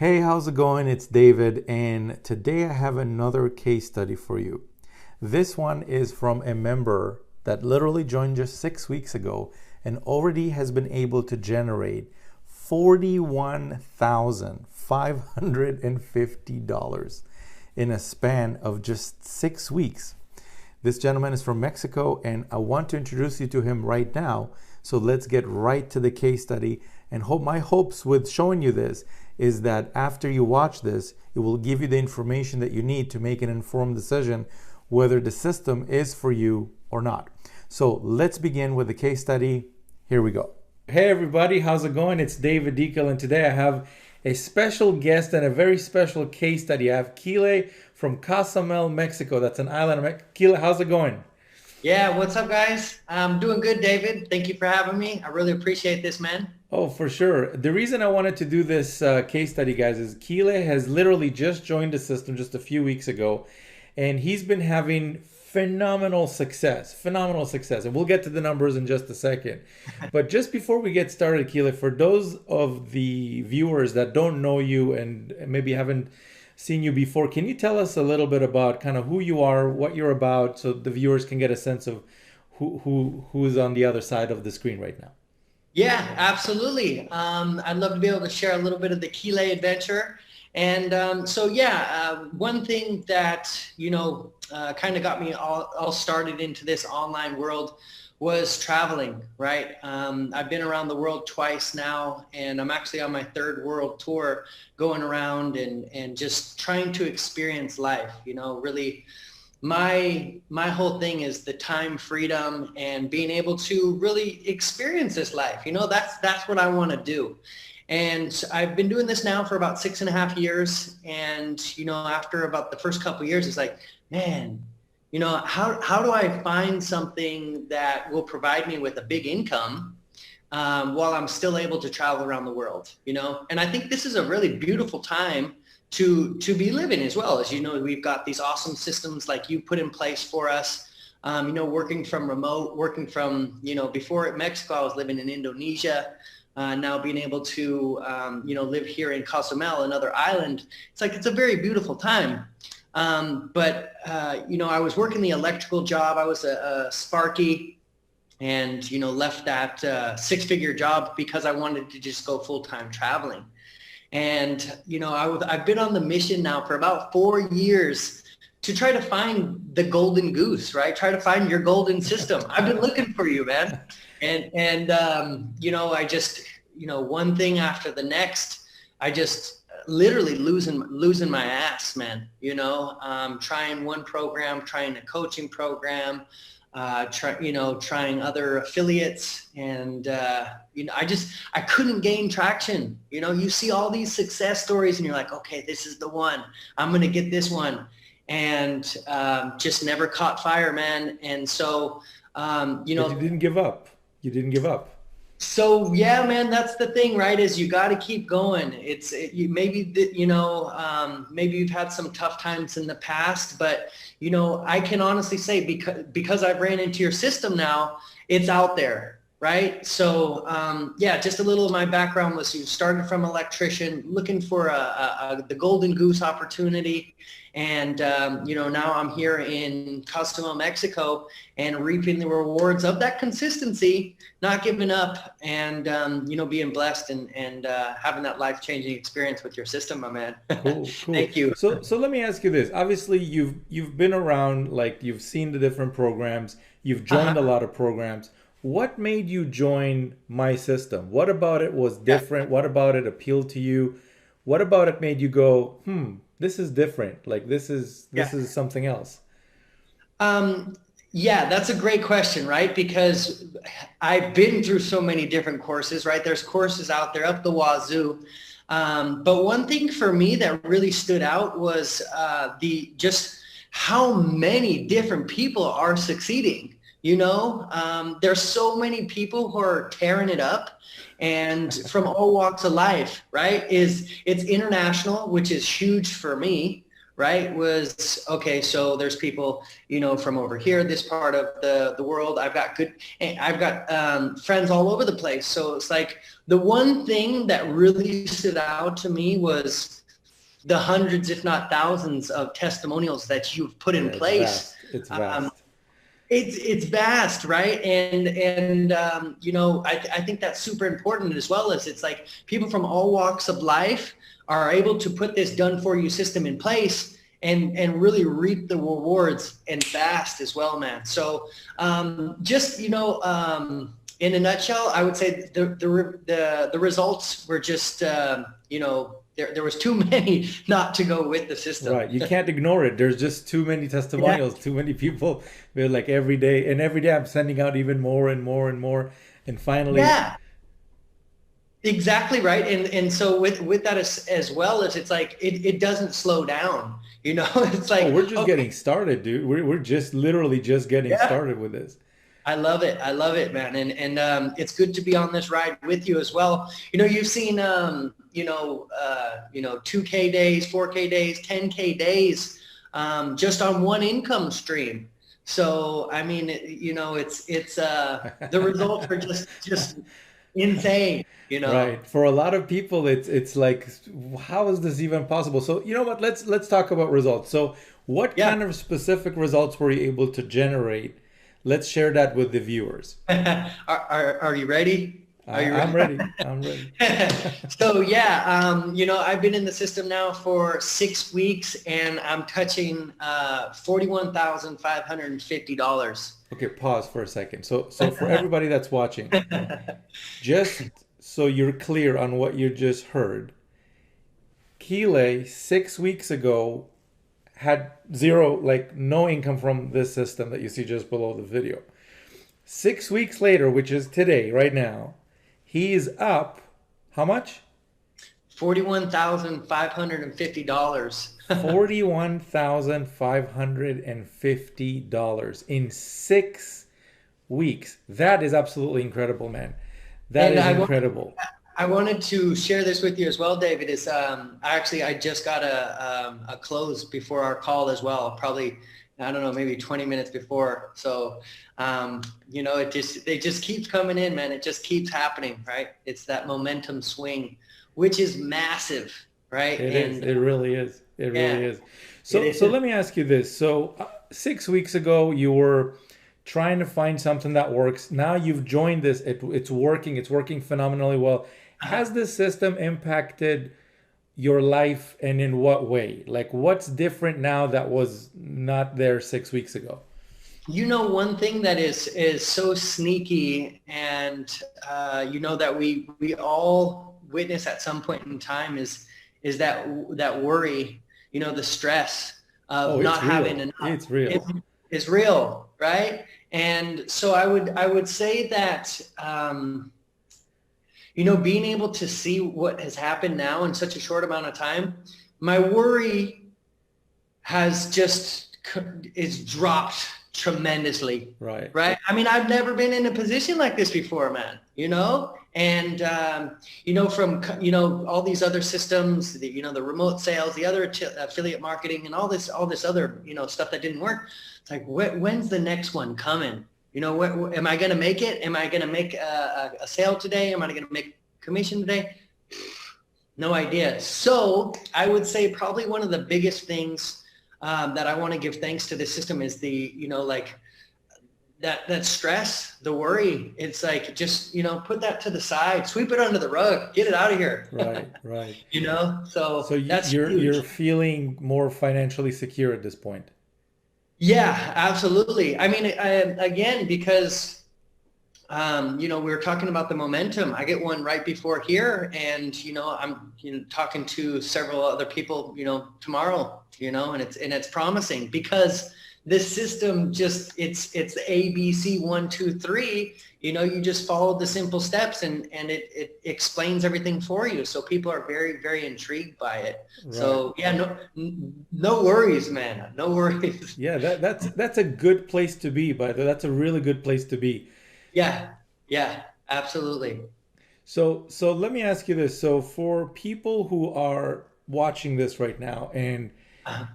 Hey, how's it going? It's David, and today I have another case study for you. This one is from a member that literally joined just 6 weeks ago and already has been able to generate $41,550 in a span of just 6 weeks. This gentleman is from Mexico, and I want to introduce you to him right now. So let's get right to the case study. And my hopes with showing you this is that after you watch this, it will give you the information that you need to make an informed decision whether the system is for you or not. So let's begin with the case study. Here we go. Hey everybody, how's it going? It's Devid Dekel, and today I have a special guest and a very special case study. I have Kile from Cozumel, Mexico. That's an island of Mexico. Kile, how's it going? Yeah, what's up, guys? I'm doing good, David. Thank you for having me. I really appreciate this, man. Oh, for sure. The reason I wanted to do this case study, guys, is Kile has literally just joined the system just a few weeks ago, and he's been having phenomenal success. Phenomenal success. And we'll get to the numbers in just a second. But just before we get started, Kile, for those of the viewers that don't know you and maybe haven't seen you before, can you tell us a little bit about kind of who you are, what you're about, so the viewers can get a sense of who's on the other side of the screen right now? Yeah, absolutely. I'd love to be able to share a little bit of the Kile adventure. And one thing that, kind of got me all started into this online world was traveling, right? I've been around the world twice now, and I'm actually on my third world tour going around and just trying to experience life, really. My whole thing is the time freedom and being able to really experience this life. That's what I want to do. And I've been doing this now for about 6.5 years. And, after about the first couple of years, it's like, man, how do I find something that will provide me with a big income while I'm still able to travel around the world, And I think this is a really beautiful time to be living as well. As we've got these awesome systems like you put in place for us, working from remote, working from, before at Mexico, I was living in Indonesia. Now being able to, live here in Cozumel, another island, it's a very beautiful time. I was working the electrical job. I was a Sparky and, left that six-figure job because I wanted to just go full-time traveling. And, I've been on the mission now for about 4 years to try to find the golden goose, right? Try to find your golden system. I've been looking for you, man. I just, one thing after the next, I just literally losing my ass, man. Trying one program, trying a coaching program, trying other affiliates, and I couldn't gain traction. You see all these success stories, and you're like, okay, this is the one. I'm gonna get this one, and just never caught fire, man. And so, But you didn't give up. You didn't give up. So yeah, man, that's the thing, right? Is you got to keep going. Maybe you've had some tough times in the past, but I can honestly say because I've ran into your system now, it's out there, right? So just a little of my background was you started from electrician, looking for the golden goose opportunity. And, now I'm here in Cozumel, Mexico, and reaping the rewards of that consistency, not giving up, and, being blessed and having that life-changing experience with your system, my man. Cool, cool. Thank you. So let me ask you this. Obviously, you've been around, like you've seen the different programs, you've joined a lot of programs. What made you join my system? What about it was different? What about it appealed to you? What about it made you go, this is different. Like this is something else. That's a great question, right? Because I've been through so many different courses, right? There's courses out there up the wazoo. But one thing for me that really stood out was just how many different people are succeeding. There's so many people who are tearing it up, and from all walks of life, right? It's international, which is huge for me, right, was, okay, so there's people, from over here, this part of the world. I've got friends all over the place. So it's like the one thing that really stood out to me was the hundreds, if not thousands, of testimonials that you've put in Yeah, it's place. vast. It's Um, vast. it's vast, right? And I think that's super important, as well as it's like people from all walks of life are able to put this done for you system in place and really reap the rewards and fast as well, man. So just in a nutshell, I would say the results were just there was too many not to go with the system. Right. You can't ignore it. There's just too many Yeah. testimonials, too many people. They're like every day, and every day I'm sending out even more and more and more. And finally, Yeah. Exactly right. And so with that as well, as it's like it doesn't slow down. It's oh, like, we're just okay, getting started, dude. We're just literally just getting yeah, started with this. I love it. I love it, man. And it's good to be on this ride with you as well. You've seen 2K days, 4K days, 10K days, just on one income stream. So I mean, it's the results are just insane. Right. For a lot of people, it's like, how is this even possible? So you know what? Let's talk about results. So what Yeah. kind of specific results were you able to generate? Let's share that with the viewers. Are you ready? Are you I'm ready? ready. I'm ready. So yeah, I've been in the system now for 6 weeks, and I'm touching $41,550. Okay, pause for a second. So for everybody that's watching, just so you're clear on what you just heard, Keeley 6 weeks ago had zero, like no income from this system that you see just below the video. 6 weeks later, which is today, right now, he's up how much? $41,550. $41,550 in 6 weeks. That is absolutely incredible, man. That And is incredible. I wanted to share this with you as well, David. Is I just got a close before our call as well. Probably, I don't know, maybe 20 minutes before. So it just keeps coming in, man. It just keeps happening, right? It's that momentum swing, which is massive, right? It is. And It really is. It really yeah, is. it So is. let me ask you this. So 6 weeks ago, you were trying to find something that works. Now you've joined this. It's working. It's working phenomenally well. Uh, Has this system impacted your life, and in what way? Like, what's different now that was not there 6 weeks ago? One thing that is so sneaky, and that we all witness at some point in time, is that worry, the stress Oh, of it's not having real. enough. It's It real. is real, right? And so I would say that being able to see what has happened now in such a short amount of time, my worry has just is dropped tremendously, Right. right? I mean, I've never been in a position like this before, man, and from all these other systems, the remote sales, the other affiliate marketing, and all this other stuff that didn't work. It's like, when's the next one coming? Am I going to make it? Am I going to make a sale today? Am I going to make commission today? No idea. So I would say probably one of the biggest things that I want to give thanks to this system is like that stress, the worry. It's like, just, put that to the side, sweep it under the rug, get it out of here. Right. Right. So So that's you're huge. feeling more financially secure at this point. Yeah, absolutely. I mean, again, because we were talking about the momentum. I get one right before here, and I'm talking to several other people, tomorrow, and it's promising, because this system just it's ABC 1, 2, 3. You just follow the simple steps, and it explains everything for you. So people are very, very intrigued by it. Right. So yeah, no worries, man. No worries. Yeah, that's a good place to be, by the way. That's a really good place to be. Yeah, yeah, absolutely. So let me ask you this. So for people who are watching this right now, and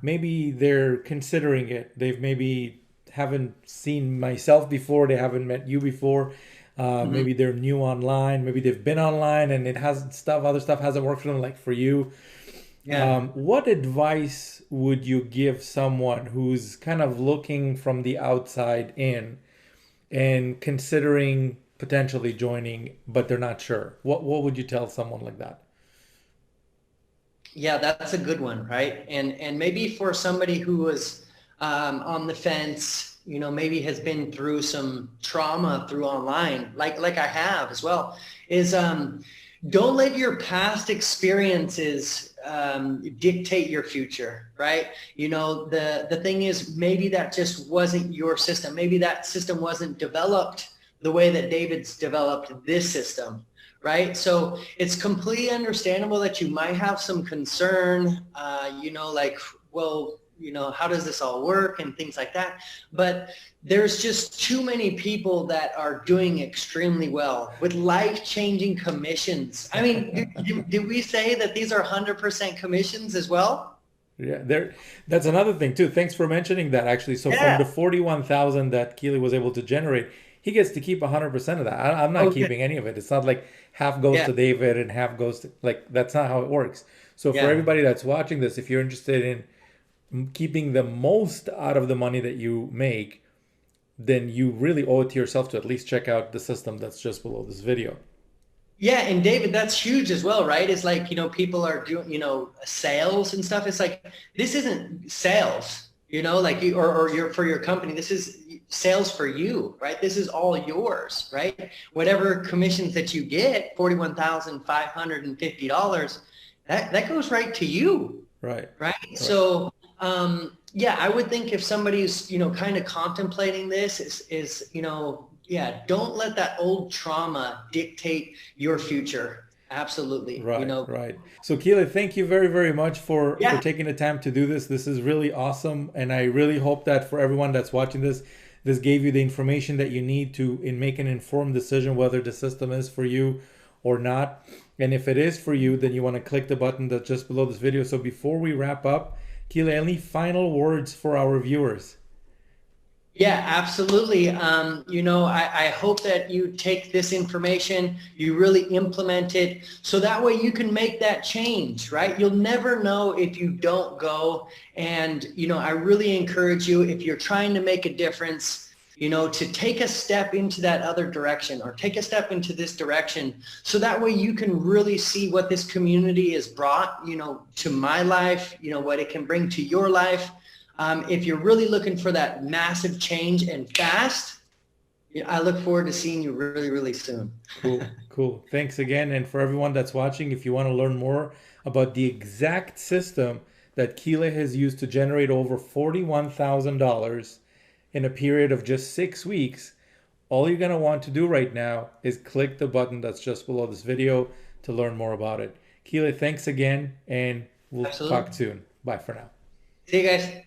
maybe they're considering it. They've maybe haven't seen myself before. They haven't met you before. Mhm. Maybe they're new online. Maybe they've been online and it has other stuff hasn't worked for them, like for you. Yeah. What advice would you give someone who's kind of looking from the outside in and considering potentially joining, but they're not sure? What would you tell someone like that? Yeah, that's a good one, right? And maybe for somebody who was on the fence, maybe has been through some trauma through online, like I have as well, is don't let your past experiences dictate your future, right? The thing is, maybe that just wasn't your system. Maybe that system wasn't developed the way that David's developed this system, right? So it's completely understandable that you might have some concern, like, well, how does this all work and things like that. But there's just too many people that are doing extremely well with life-changing commissions. I mean, did we say that these are 100% commissions as well? Yeah, that's another thing too. Thanks for mentioning that actually. So from the Yeah. 41,000 that Keely was able to generate, he gets to keep 100% of that. I'm not Oh, good. keeping any of it. It's not like half goes Yeah. to David and half goes to, like, that's not how it works. So for Yeah. everybody that's watching this, if you're interested in keeping the most out of the money that you make, then you really owe it to yourself to at least check out the system that's just below this video. Yeah, and David, that's huge as well, right? It's like, people are doing, sales and stuff. It's like, this isn't sales, like you, or your, for your company. This is sales for you, right? This is all yours, right? Whatever commissions that you get, $41,550, that goes right to you, Right. right? Right. So, yeah, I would think if somebody's, kind of contemplating this yeah, don't let that old trauma dictate your future. Absolutely. Right, right. So Keela, thank you very, very much for Yeah, taking the time to do this. This is really awesome, and I really hope that for everyone that's watching this, this gave you the information that you need to make an informed decision whether the system is for you or not. And if it is for you, then you want to click the button that's just below this video. So before we wrap up, Keela, any final words for our viewers? yeah, absolutely. I hope that you take this information, you really implement it, so that way you can make that change, right? You'll never know if you don't go. And, I really encourage you, if you're trying to make a difference, to take a step into that other direction or take a step into this direction. So that way you can really see what this community has brought, to my life, what it can bring to your life. If you're really looking for that massive change and fast, I look forward to seeing you really, really soon. Cool, cool. Thanks again. And for everyone that's watching, if you want to learn more about the exact system that Keela has used to generate over $41,000 in a period of just 6 weeks, all you're going to want to do right now is click the button that's just below this video to learn more about it. Keela, thanks again, and we'll Absolutely. talk soon. Bye for now. See you guys.